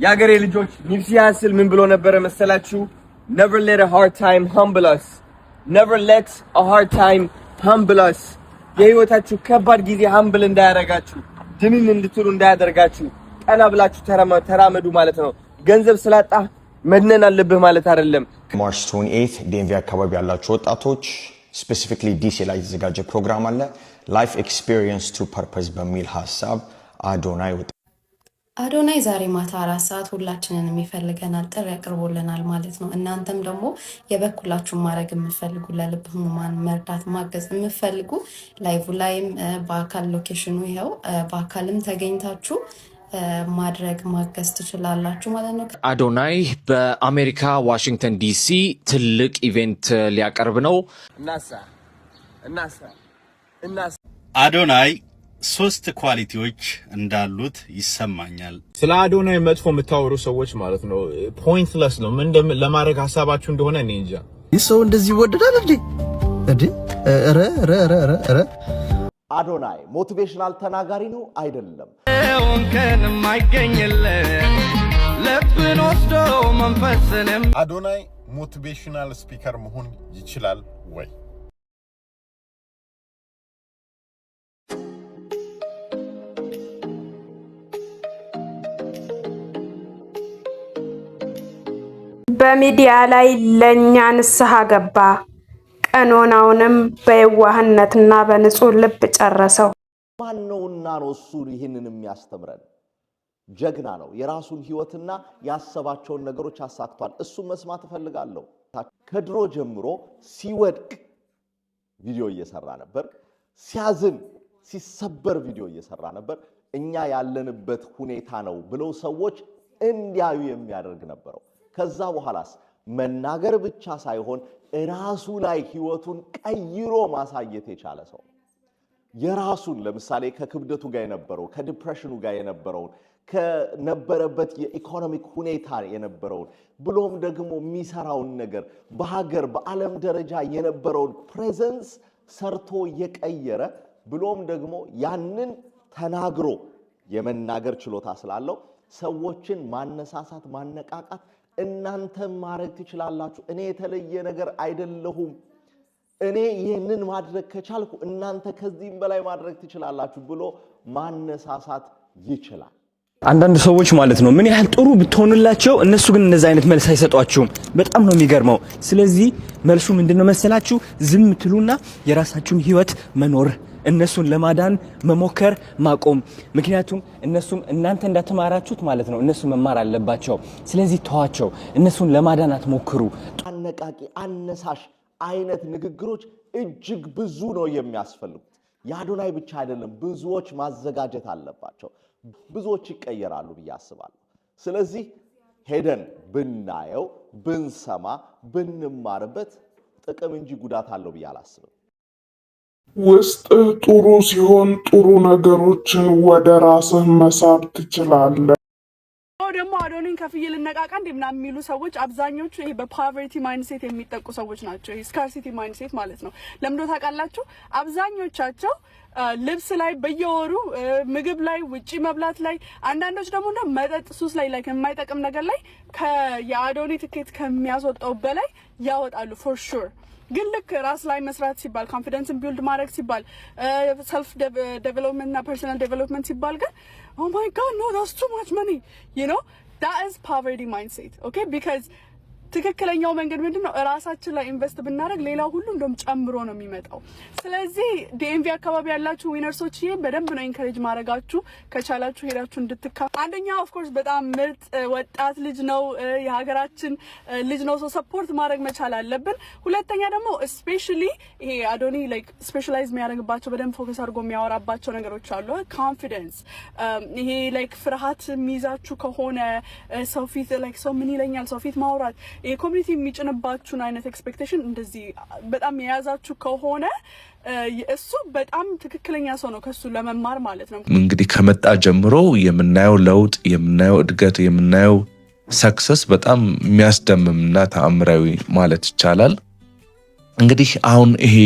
ያገሬ ልጆች ኒፕሲ ሃስል ምን ብሎ ነበር መሰላችሁ? Never let a hard time humble us. Never let a hard time humble us. የህይወታችሁ ከባድ ጊዜ humble እንዳያረጋችሁ ድንን እንድትሉ እንዳያደርጋችሁ ቀና ብላችሁ ተራመዱ ማለት ነው። ገንዘብ ስላጣ መድነን አለብህ ማለት አይደለም። March 28th ዲኤምቪ አካባቢ ያላችሁ ወጣቶች specifically ዲሲ ላይ የተዘጋጀ ፕሮግራም አለ Life Experience to Purpose በሚል ሐሳብ አዶናይ ዛሬ ማታ 4 ሰዓት ሁላችንንም ይፈልገናል፣ ጥሪ ያቀርቦልናል ማለት ነው። እናንተም ደግሞ የበኩላችሁን ማድረግ የምትፈልጉ ለልብ ህሙማን መርዳት ማገዝ የምትፈልጉ ላይቭ ላይም በአካል ሎኬሽኑ ይሄው በአካልም ተገኝታችሁ ማድረግ ማገዝ ትችላላችሁ ማለት ነው። አዶናይ በአሜሪካ ዋሽንግተን ዲሲ ትልቅ ኢቨንት ሊያቀርብ ነው። አዶናይ 3 ኳሊቲዎች እንዳሉት ይሰማኛል። ስለ አዶናይ መጥፎ የምታወሩ ሰዎች ማለት ነው ፖይንትለስ ነው። ምን ለማድረግ ሐሳባችሁ እንደሆነ እኔ እንጃ። ይሰው እንደዚህ ይወደዳል እንዴ? ኧረ አዶናይ ሞቲቬሽናል ተናጋሪ ነው አይደለም? አዶናይ ሞቲቬሽናል ስፒከር መሆን ይችላል ወይ? በሚዲያ ላይ ለኛ ንስሐ ገባ፣ ቀኖናውንም በየዋህነትና በንጹህ ልብ ጨረሰው። ማነውና ነው እሱ ይሄንን የሚያስተምረን? ጀግና ነው። የራሱን ህይወትና ያሰባቸውን ነገሮች አሳክቷል። እሱ መስማት ፈልጋለሁ። ከድሮ ጀምሮ ሲወድቅ ቪዲዮ እየሰራ ነበር፣ ሲያዝን ሲሰበር ቪዲዮ እየሰራ ነበር። እኛ ያለንበት ሁኔታ ነው ብለው ሰዎች እንዲያዩ የሚያደርግ ነበረው። ከዛ በኋላስ መናገር ብቻ ሳይሆን ራሱ ላይ ህይወቱን ቀይሮ ማሳየት የቻለ ሰው የራሱን ለምሳሌ ከክብደቱ ጋር የነበረው ከዲፕሬሽኑ ጋር የነበረው ከነበረበት የኢኮኖሚክ ሁኔታ የነበረው ብሎም ደግሞ የሚሰራውን ነገር በሀገር በዓለም ደረጃ የነበረውን ፕሬዘንስ ሰርቶ የቀየረ ብሎም ደግሞ ያንን ተናግሮ የመናገር ችሎታ ስላለው ሰዎችን ማነሳሳት ማነቃቃት እናንተ ማድረግ ትችላላችሁ። እኔ የተለየ ነገር አይደለሁም፣ እኔ ይሄንን ማድረግ ከቻልኩ እናንተ ከዚህም በላይ ማድረግ ትችላላችሁ ብሎ ማነሳሳት ይችላል። አንዳንድ ሰዎች ማለት ነው ምን ያህል ጥሩ ብትሆንላቸው እነሱ ግን እንደዛ አይነት መልስ አይሰጧችሁም። በጣም ነው የሚገርመው። ስለዚህ መልሱ ምንድነው መሰላችሁ? ዝም ትሉና የራሳችሁን ህይወት መኖር፣ እነሱን ለማዳን መሞከር ማቆም። ምክንያቱም እነሱም እናንተ እንዳተማራችሁት ማለት ነው እነሱ መማር አለባቸው። ስለዚህ ተዋቸው፣ እነሱን ለማዳን አትሞክሩ። አነቃቂ አነሳሽ አይነት ንግግሮች እጅግ ብዙ ነው የሚያስፈልጉት። የአዶናይ ብቻ አይደለም፣ ብዙዎች ማዘጋጀት አለባቸው። ብዙዎች ይቀየራሉ ብዬ አስባለሁ። ስለዚህ ሄደን ብናየው ብንሰማ ብንማርበት ጥቅም እንጂ ጉዳት አለው ብዬ አላስብም። ውስጥ ጥሩ ሲሆን ጥሩ ነገሮችን ወደ ራስህ መሳብ ትችላለህ። ደግሞ አዶኒን ከፍዬ ልነቃቃ እንደምናም የሚሉ ሰዎች አብዛኞቹ ይሄ በፖቨርቲ ማይንድሴት የሚጠቁ ሰዎች ናቸው። ይሄ ስካርሲቲ ማይንድሴት ማለት ነው። ለምንድነው ታውቃላችሁ? አብዛኞቻቸው ልብስ ላይ በየወሩ ምግብ ላይ ውጪ መብላት ላይ አንዳንዶች ደግሞ መጠጥ ሱስ ላይ የማይጠቅም ነገር ላይ የአዶኒ ትኬት ከሚያስወጣው በላይ ያወጣሉ ፎር ሹር። ግን ልክ ራስ ላይ መስራት ሲባል ኮንፊደንስን ቢልድ ማድረግ ሲባል ሰልፍ ዴቨሎፕመንት እና ፐርሰናል ዴቨሎፕመንት ሲባል ግን oh my god no that's too much money you know that is poverty mindset okay because ትክክለኛው መንገድ ምንድነው? ራሳችን ላይ ኢንቨስት ብናደርግ ሌላው ሁሉ እንደም ጨምሮ ነው የሚመጣው። ስለዚህ ዲኤምቪ አካባቢ ያላችሁ ዊነርሶች ይሄን በደንብ ነው ኢንከሬጅ ማድረጋችሁ ከቻላችሁ ሄዳችሁ እንድትካ አንደኛ ኦፍ ኮርስ በጣም ምርጥ ወጣት ልጅ ነው፣ የሀገራችን ልጅ ነው። ሰፖርት ማድረግ መቻል አለብን። ሁለተኛ ደግሞ ስፔሻሊ ይሄ አዶኒ ላይክ ስፔሻላይዝ የሚያደርግባቸው በደንብ ፎከስ አድርጎ የሚያወራባቸው ነገሮች አሉ። ኮንፊደንስ ይሄ ላይክ ፍርሃት የሚይዛችሁ ከሆነ ሰው ፊት ላይክ ሰው ምን ይለኛል ሰው ፊት ማውራት የኮሚኒቲ የሚጭንባችሁን አይነት ኤክስፔክቴሽን እንደዚህ በጣም የያዛችሁ ከሆነ እሱ በጣም ትክክለኛ ሰው ነው ከሱ ለመማር ማለት ነው። እንግዲህ ከመጣ ጀምሮ የምናየው ለውጥ የምናየው እድገት የምናየው ሰክሰስ በጣም የሚያስደምምና ተአምራዊ ማለት ይቻላል። እንግዲህ አሁን ይሄ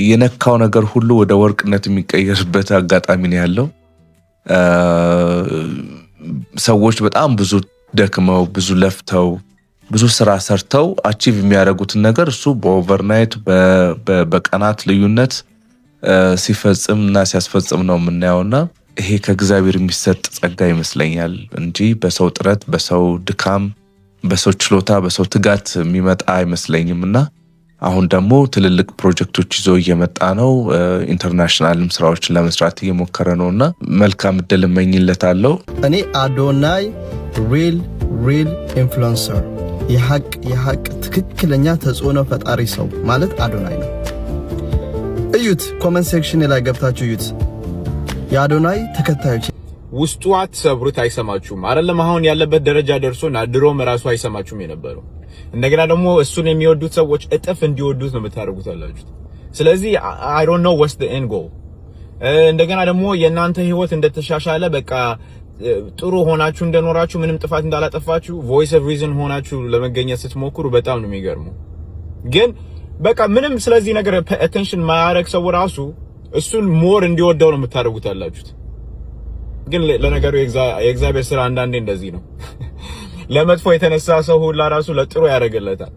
የነካው ነገር ሁሉ ወደ ወርቅነት የሚቀየርበት አጋጣሚ ነው ያለው። ሰዎች በጣም ብዙ ደክመው ብዙ ለፍተው ብዙ ስራ ሰርተው አቺቭ የሚያደርጉትን ነገር እሱ በኦቨርናይት በቀናት ልዩነት ሲፈጽምና ሲያስፈጽም ነው የምናየውና ይሄ ከእግዚአብሔር የሚሰጥ ጸጋ ይመስለኛል እንጂ በሰው ጥረት በሰው ድካም በሰው ችሎታ በሰው ትጋት የሚመጣ አይመስለኝምና አሁን ደግሞ ትልልቅ ፕሮጀክቶች ይዞ እየመጣ ነው ኢንተርናሽናልም ስራዎችን ለመስራት እየሞከረ ነውና መልካም እድል እመኝለታለሁ። እኔ አዶናይ ሪል ኢንፍሉዌንሰር የሐቅ ትክክለኛ ተጽዕኖ ፈጣሪ ሰው ማለት አዶናይ ነው። እዩት፣ ኮሜንት ሴክሽን ላይ ገብታችሁ እዩት። የአዶናይ ተከታዮች ውስጡ አትሰብሩት፣ አይሰማችሁም አይደለም። አሁን ያለበት ደረጃ ደርሶና ድሮም ራሱ አይሰማችሁም የነበረው እንደገና ደግሞ እሱን የሚወዱት ሰዎች እጥፍ እንዲወዱት ነው የምታደርጉት አላችሁት። ስለዚህ I don't know what's the end goal። እንደገና ደግሞ የእናንተ ህይወት እንደተሻሻለ በቃ ጥሩ ሆናችሁ እንደኖራችሁ ምንም ጥፋት እንዳላጠፋችሁ voice of reason ሆናችሁ ለመገኘት ስትሞክሩ በጣም ነው የሚገርመው። ግን በቃ ምንም ስለዚህ ነገር attention ማያረግ ሰው ራሱ እሱን ሞር እንዲወደው ነው የምታደርጉት አላችሁት። ግን ለነገሩ የእግዚአብሔር ስራ አንዳንዴ እንደዚህ ነው። ለመጥፎ የተነሳ ሰው ሁላ ራሱ ለጥሩ ያደርግለታል።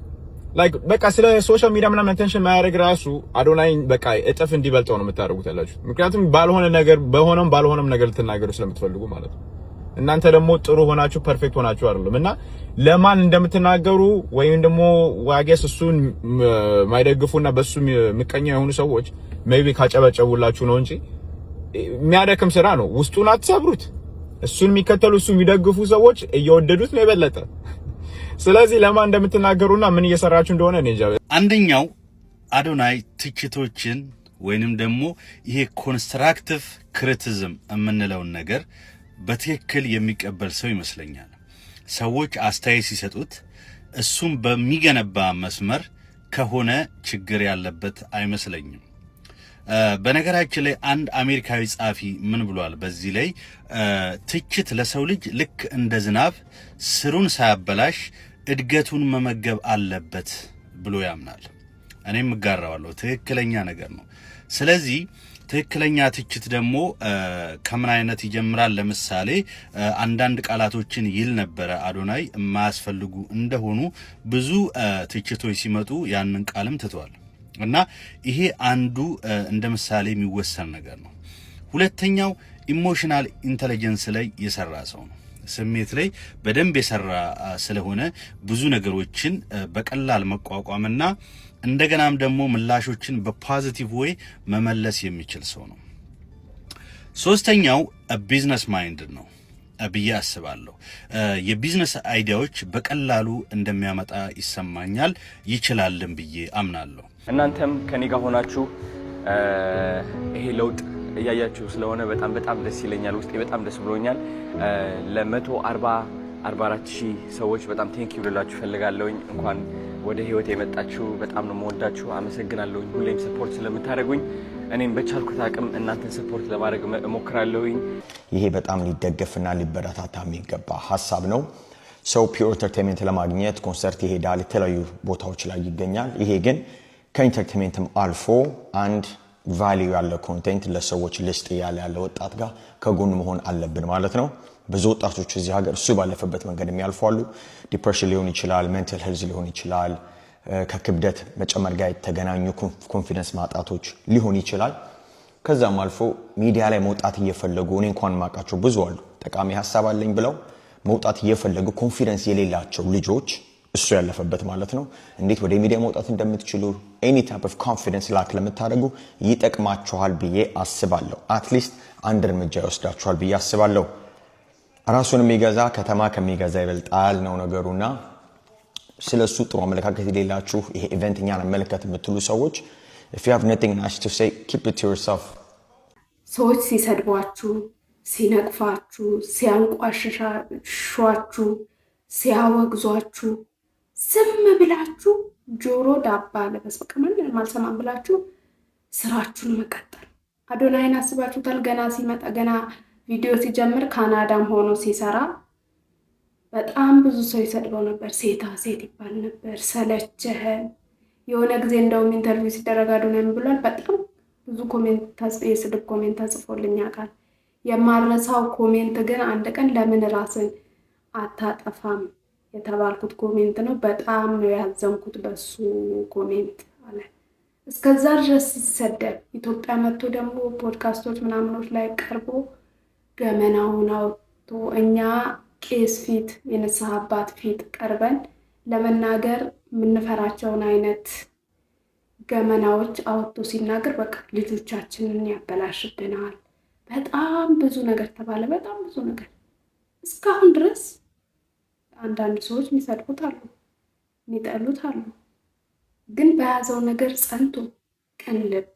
ላይክ በቃ ስለ ሶሻል ሚዲያ ምናምን አቴንሽን ማያደርግ ራሱ አዶናይ በቃ እጥፍ እንዲበልጠው ነው የምታደርጉት አላችሁት። ምክንያቱም ባልሆነ ነገር ባልሆነም ነገር ልትናገሩ ስለምትፈልጉ ማለት ነው። እናንተ ደግሞ ጥሩ ሆናችሁ ፐርፌክት ሆናችሁ አይደለም እና ለማን እንደምትናገሩ ወይም ደግሞ ዋጌስ እሱን ማይደግፉና በሱ ምቀኛ የሆኑ ሰዎች ሜቢ ካጨበጨቡላችሁ ነው እንጂ የሚያደክም ስራ ነው። ውስጡን አትሰብሩት። እሱን የሚከተሉ እሱን የሚደግፉ ሰዎች እየወደዱት ነው የበለጠ። ስለዚህ ለማን እንደምትናገሩና ምን እየሰራችሁ እንደሆነ እኔ እንጃ። አንደኛው አዶናይ ትችቶችን ወይንም ደግሞ ይሄ ኮንስትራክቲቭ ክሪቲሲዝም የምንለውን ነገር በትክክል የሚቀበል ሰው ይመስለኛል። ሰዎች አስተያየት ሲሰጡት እሱም በሚገነባ መስመር ከሆነ ችግር ያለበት አይመስለኝም። በነገራችን ላይ አንድ አሜሪካዊ ጻፊ ምን ብሏል? በዚህ ላይ ትችት ለሰው ልጅ ልክ እንደ ዝናብ ስሩን ሳያበላሽ እድገቱን መመገብ አለበት ብሎ ያምናል። እኔም እጋራዋለሁ። ትክክለኛ ነገር ነው። ስለዚህ ትክክለኛ ትችት ደግሞ ከምን አይነት ይጀምራል? ለምሳሌ አንዳንድ ቃላቶችን ይል ነበረ አዶናይ የማያስፈልጉ እንደሆኑ ብዙ ትችቶች ሲመጡ ያንን ቃልም ትቷል እና ይሄ አንዱ እንደ ምሳሌ የሚወሰን ነገር ነው። ሁለተኛው ኢሞሽናል ኢንተለጀንስ ላይ የሰራ ሰው ነው። ስሜት ላይ በደንብ የሰራ ስለሆነ ብዙ ነገሮችን በቀላል መቋቋምና እንደገናም ደግሞ ምላሾችን በፖዚቲቭ ዌይ መመለስ የሚችል ሰው ነው። ሶስተኛው ቢዝነስ ማይንድ ነው ብዬ አስባለሁ። የቢዝነስ አይዲያዎች በቀላሉ እንደሚያመጣ ይሰማኛል፣ ይችላልም ብዬ አምናለሁ። እናንተም ከኔ ጋር ሆናችሁ ይሄ ለውጥ እያያችሁ ስለሆነ በጣም ደስ ይለኛል። ውስጤ በጣም ደስ ብሎኛል። ለ144,000 ሰዎች በጣም ቴንክ ዩ ልላችሁ ፈልጋለሁኝ። እንኳን ወደ ህይወት የመጣችሁ በጣም ነው የምወዳችሁ። አመሰግናለሁኝ ሁሌም ሰፖርት ስለምታደርጉኝ። እኔም በቻልኩት አቅም እናንተን ሰፖርት ለማድረግ እሞክራለሁኝ። ይሄ በጣም ሊደገፍና ሊበረታታ የሚገባ ሀሳብ ነው። ሰው ፒውር ኢንተርቴይንመንት ለማግኘት ኮንሰርት ይሄዳል፣ የተለያዩ ቦታዎች ላይ ይገኛል። ይሄ ግን ከኢንተርቴይንመንትም አልፎ አንድ ቫልዩ ያለው ኮንቴንት ለሰዎች ልስጥ ያለ ወጣት ጋር ከጎን መሆን አለብን ማለት ነው። ብዙ ወጣቶች እዚህ ሀገር እሱ ባለፈበት መንገድ የሚያልፋሉ። ዲፕሬሽን ሊሆን ይችላል፣ ሜንታል ሄልዝ ሊሆን ይችላል፣ ከክብደት መጨመር ጋር የተገናኙ ኮንፊደንስ ማጣቶች ሊሆን ይችላል። ከዛም አልፎ ሚዲያ ላይ መውጣት እየፈለጉ እኔ እንኳን ማቃቸው ብዙ አሉ። ጠቃሚ ሀሳብ አለኝ ብለው መውጣት እየፈለጉ ኮንፊደንስ የሌላቸው ልጆች እሱ ያለፈበት ማለት ነው። እንዴት ወደ ሚዲያ መውጣት እንደምትችሉ ኤኒ ታይፕ ኦፍ ኮንፊደንስ ላክ ለምታደርጉ ይጠቅማችኋል ብዬ አስባለሁ። አትሊስት አንድ እርምጃ ይወስዳችኋል ብዬ አስባለሁ። ራሱን የሚገዛ ከተማ ከሚገዛ ይበልጣል ነው ነገሩና ስለሱ ጥሩ አመለካከት የሌላችሁ ይሄ ኢቨንት እኛን አመለከት የምትሉ ሰዎች if you have nothing nice to say keep it to yourself። ሰዎች ሲሰድቧችሁ፣ ሲነቅፋችሁ፣ ሲያንቋሽሿችሁ፣ ሲያወግዟችሁ ዝም ብላችሁ ጆሮ ዳባ ለበስ በቃ ምንም አልሰማም ብላችሁ ስራችሁን መቀጠል። አዶናይን አስባችሁታል? ገና ሲመጣ ገና ቪዲዮ ሲጀምር ካናዳም ሆኖ ሲሰራ በጣም ብዙ ሰው ይሰድበው ነበር። ሴታ ሴት ይባል ነበር። ሰለቸህን። የሆነ ጊዜ እንደውም ኢንተርቪው ሲደረግ አዶናይ ብሏል። በጣም ብዙ የስድብ ኮሜንት ተጽፎልኝ ያውቃል። የማረሳው ኮሜንት ግን አንድ ቀን ለምን ራስን አታጠፋም የተባልኩት ኮሜንት ነው። በጣም ነው ያዘንኩት በሱ ኮሜንት አለ። እስከዛ ድረስ ሲሰደብ ኢትዮጵያ መጥቶ ደግሞ ፖድካስቶች ምናምኖች ላይ ቀርቦ ገመናውን አውጥቶ እኛ ቄስ ፊት የንስሐ አባት ፊት ቀርበን ለመናገር የምንፈራቸውን አይነት ገመናዎች አውጥቶ ሲናገር በቃ ልጆቻችንን ያበላሽብናል። በጣም ብዙ ነገር ተባለ። በጣም ብዙ ነገር እስካሁን ድረስ አንዳንድ ሰዎች የሚሰድቡት አሉ፣ የሚጠሉት አሉ። ግን በያዘው ነገር ጸንቶ ቅን ልብ፣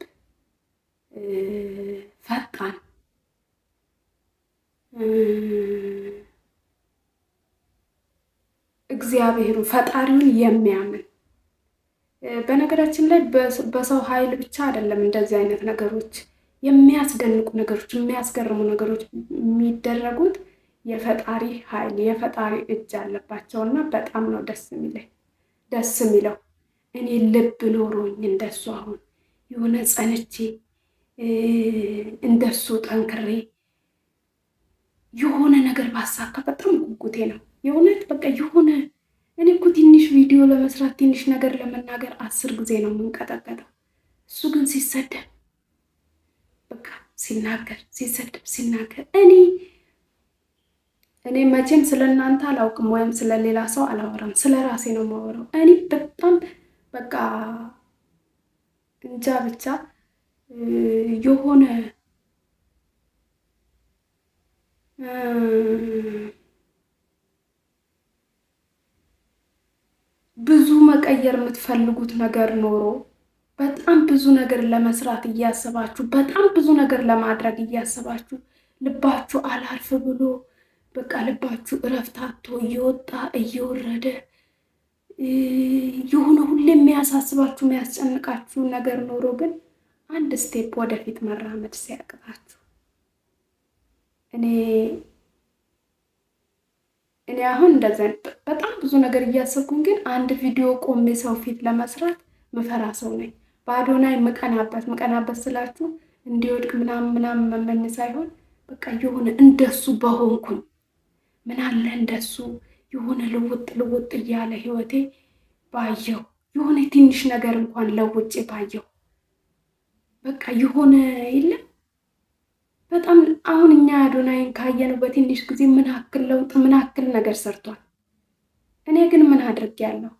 ፈጣን እግዚአብሔሩ ፈጣሪውን የሚያምን በነገራችን ላይ በሰው ኃይል ብቻ አይደለም እንደዚህ አይነት ነገሮች የሚያስደንቁ ነገሮች የሚያስገርሙ ነገሮች የሚደረጉት የፈጣሪ ኃይል የፈጣሪ እጅ አለባቸውና በጣም ነው ደስ የሚለው። እኔ ልብ ኖሮኝ እንደሱ አሁን የሆነ ጸንቼ እንደሱ ጠንክሬ የሆነ ነገር ባሳካ በጣም ጉጉቴ ነው የእውነት። በቃ የሆነ እኔ እኮ ትንሽ ቪዲዮ ለመስራት ትንሽ ነገር ለመናገር 10 ጊዜ ነው የምንቀጠቀጠው። እሱ ግን ሲሰደብ በቃ ሲናገር ሲሰደብ ሲናገር እኔ መቼም ስለ እናንተ አላውቅም ወይም ስለ ሌላ ሰው አላወራም፣ ስለ ራሴ ነው የማወራው። እኔ በጣም በቃ እንጃ ብቻ የሆነ ብዙ መቀየር የምትፈልጉት ነገር ኖሮ በጣም ብዙ ነገር ለመስራት እያሰባችሁ በጣም ብዙ ነገር ለማድረግ እያሰባችሁ ልባችሁ አላርፍ ብሎ በቃ ልባችሁ እረፍት አጥቶ እየወጣ እየወረደ የሆነ ሁሌ የሚያሳስባችሁ የሚያስጨንቃችሁ ነገር ኖሮ ግን አንድ ስቴፕ ወደፊት መራመድ ሲያቅታችሁ እኔ አሁን እንደዚህ በጣም ብዙ ነገር እያሰብኩኝ ግን አንድ ቪዲዮ ቆሜ ሰው ፊት ለመስራት ምፈራ ሰው ነኝ። በአዶናይ ምቀናበት ስላችሁ እንዲወድቅ ምናምን መመኝ ሳይሆን በቃ የሆነ እንደሱ በሆንኩኝ ምን አለ እንደሱ የሆነ ልውጥ እያለ ህይወቴ ባየው የሆነ ትንሽ ነገር እንኳን ለውጬ ባየው በቃ የሆነ የለም። በጣም አሁን እኛ አዶናይን ካየነው በትንሽ ጊዜ ምን አክል ለውጥ ምን አክል ነገር ሰርቷል። እኔ ግን ምን አድርጌያለሁ?